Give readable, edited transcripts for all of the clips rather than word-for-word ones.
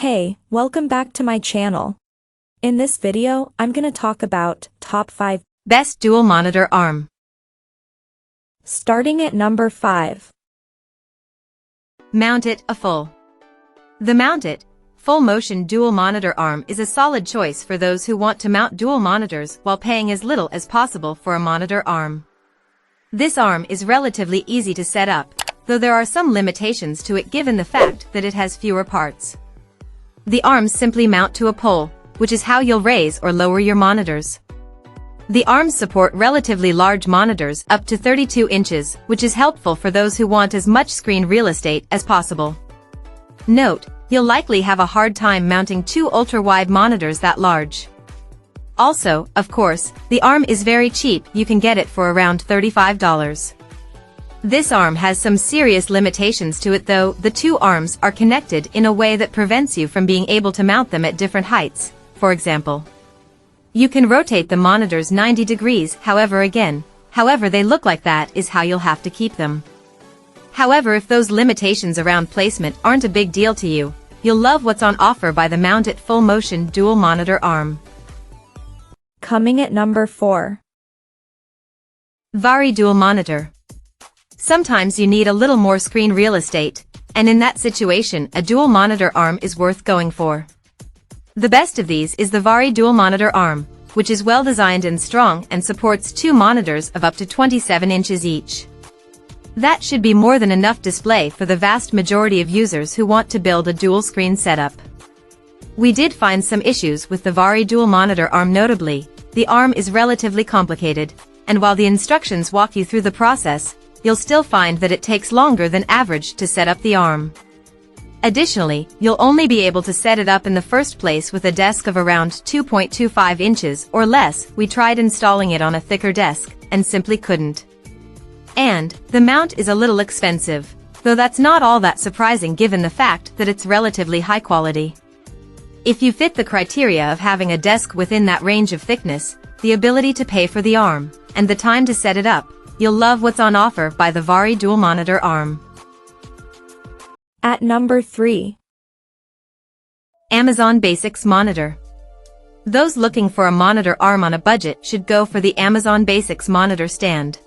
Hey, welcome back to my channel. In this video, I'm gonna talk about top 5 best dual monitor arm. Starting at number 5. MountIt a full. The MountIt full motion dual monitor arm is a solid choice for those who want to mount dual monitors while paying as little as possible for a monitor arm. This arm is relatively easy to set up, though there are some limitations to it given the fact that it has fewer parts. The arms simply mount to a pole, which is how you'll raise or lower your monitors. The arms support relatively large monitors up to 32 inches, which is helpful for those who want as much screen real estate as possible. Note, you'll likely have a hard time mounting two ultra-wide monitors that large. Also, of course, the arm is very cheap. You can get it for around $35. This arm has some serious limitations to it though. The two arms are connected in a way that prevents you from being able to mount them at different heights. For example, you can rotate the monitors 90 degrees, however they look like that is how you'll have to keep them. However, if those limitations around placement aren't a big deal to you, you'll love what's on offer by the MountIt full motion dual monitor arm. Coming at number 4. Vari dual monitor. Sometimes you need a little more screen real estate, and in that situation a dual monitor arm is worth going for. The best of these is the Vari dual monitor arm, which is well designed and strong and supports two monitors of up to 27 inches each. That should be more than enough display for the vast majority of users who want to build a dual screen setup. We did find some issues with the Vari dual monitor arm. Notably, the arm is relatively complicated, and while the instructions walk you through the process, you'll still find that it takes longer than average to set up the arm. Additionally, you'll only be able to set it up in the first place with a desk of around 2.25 inches or less. We tried installing it on a thicker desk, and simply couldn't. And, the mount is a little expensive, though that's not all that surprising given the fact that it's relatively high quality. If you fit the criteria of having a desk within that range of thickness, the ability to pay for the arm, and the time to set it up, you'll love what's on offer by the Vari dual monitor arm. At number 3. Amazon Basics monitor. Those looking for a monitor arm on a budget should go for the Amazon Basics monitor stand.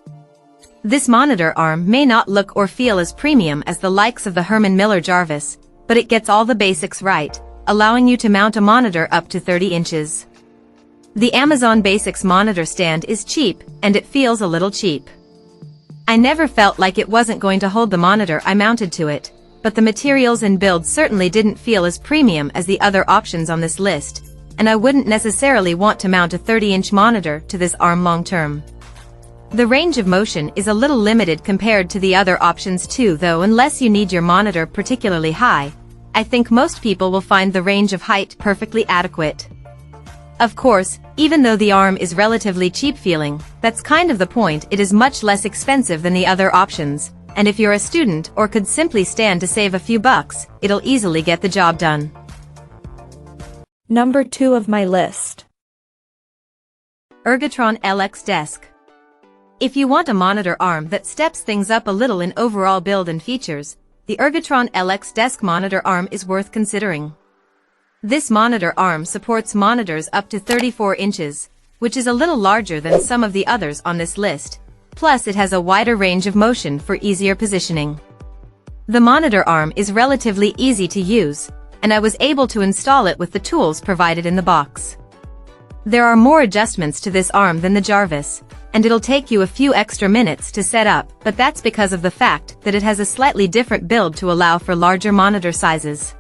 This monitor arm may not look or feel as premium as the likes of the Herman Jarvis, but it gets all the basics right, allowing you to mount a monitor up to 30 inches. The Amazon Basics monitor stand is cheap, and it feels a little cheap. I never felt like it wasn't going to hold the monitor I mounted to it, but the materials and build certainly didn't feel as premium as the other options on this list, and I wouldn't necessarily want to mount a 30-inch monitor to this arm long-term. The range of motion is a little limited compared to the other options too, though unless you need your monitor particularly high, I think most people will find the range of height perfectly adequate. Of course, even though the arm is relatively cheap feeling, that's kind of the point. It is much less expensive than the other options, and if you're a student or could simply stand to save a few bucks, it'll easily get the job done. Number 2 of my list. Ergotron LX Desk. If you want a monitor arm that steps things up a little in overall build and features, the Ergotron LX Desk monitor arm is worth considering. This monitor arm supports monitors up to 34 inches, which is a little larger than some of the others on this list, plus it has a wider range of motion for easier positioning. The monitor arm is relatively easy to use, and I was able to install it with the tools provided in the box. There are more adjustments to this arm than the Jarvis, and it'll take you a few extra minutes to set up, but that's because of the fact that it has a slightly different build to allow for larger monitor sizes.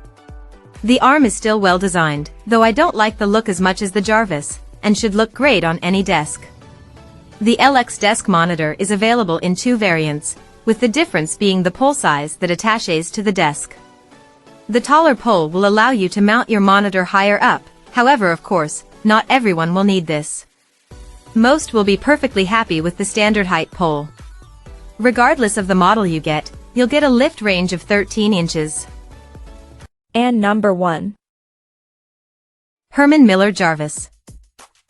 The arm is still well designed, though I don't like the look as much as the Jarvis, and should look great on any desk. The LX Desk monitor is available in two variants, with the difference being the pole size that attaches to the desk. The taller pole will allow you to mount your monitor higher up, however, of course, not everyone will need this. Most will be perfectly happy with the standard height pole. Regardless of the model you get, you'll get a lift range of 13 inches. And number 1. Herman Jarvis.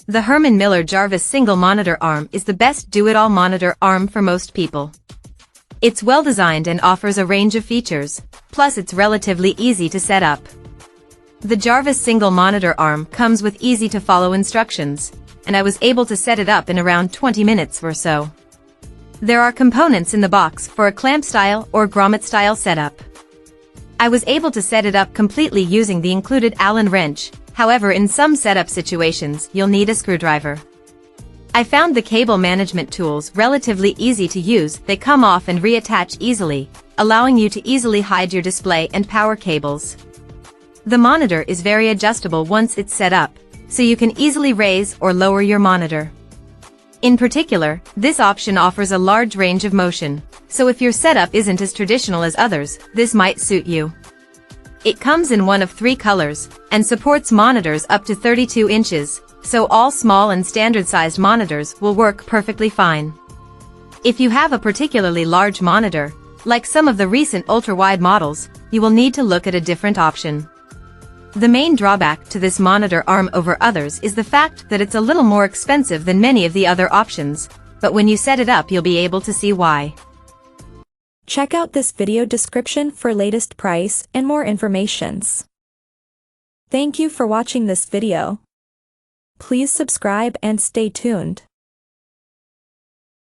The Herman Jarvis single monitor arm is the best do-it-all monitor arm for most people. It's well designed and offers a range of features, plus it's relatively easy to set up. The Jarvis single monitor arm comes with easy-to-follow instructions, and I was able to set it up in around 20 minutes or so. There are components in the box for a clamp-style or grommet-style setup. I was able to set it up completely using the included Allen wrench, however in some setup situations you'll need a screwdriver. I found the cable management tools relatively easy to use. They come off and reattach easily, allowing you to easily hide your display and power cables. The monitor is very adjustable once it's set up, so you can easily raise or lower your monitor. In particular, this option offers a large range of motion, so if your setup isn't as traditional as others, this might suit you. It comes in one of 3 colors, and supports monitors up to 32 inches, so all small and standard-sized monitors will work perfectly fine. If you have a particularly large monitor, like some of the recent ultra-wide models, you will need to look at a different option. The main drawback to this monitor arm over others is the fact that it's a little more expensive than many of the other options, but when you set it up you'll be able to see why. Check out this video description for latest price and more informations. Thank you for watching this video. Please subscribe and stay tuned.